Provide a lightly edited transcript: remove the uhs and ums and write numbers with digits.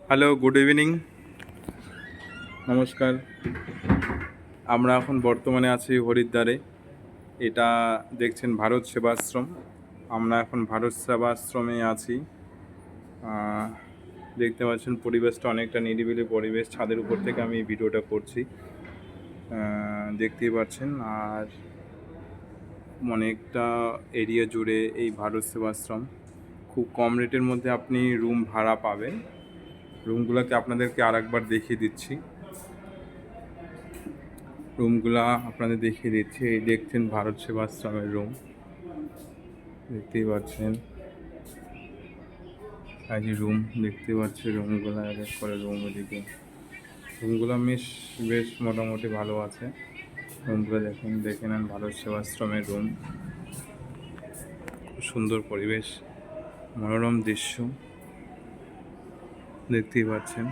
Hello, good evening, নমস্কার। আমরা এখন বর্তমানে আছি হরিদ্বারে। এটা দেখছেন ভারত সেবাশ্রম। আমরা এখন ভারত সেবাশ্রমে আছি। দেখতে পাচ্ছেন পরিবেশটা অনেকটা নিরিবিলি পরিবেশ। ছাদের উপর থেকে আমি এই ভিডিওটা করছি, দেখতেই পাচ্ছেন। আর অনেকটা এরিয়া জুড়ে এই ভারত সেবাশ্রম। খুব কম রেটের মধ্যে আপনি রুম ভাড়া পাবেন। রুমগুলোকে আপনাদেরকে আরেকবার দেখিয়ে দিচ্ছি। রুমগুলা আপনাদের দেখিয়ে দিচ্ছি। এই দেখছেন ভারত সেবাশ্রমের রুম, দেখতেই পাচ্ছেন। এই রুম দেখতে পাচ্ছি, রুমগুলো এক এক করে রুম। ওদিকে রুমগুলো বেশ মোটামুটি ভালো আছে। রুমগুলো দেখে নেন। ভারত সেবাশ্রমের রুম, খুব সুন্দর পরিবেশ, মনোরম দৃশ্য দেখতেই পাচ্ছেন।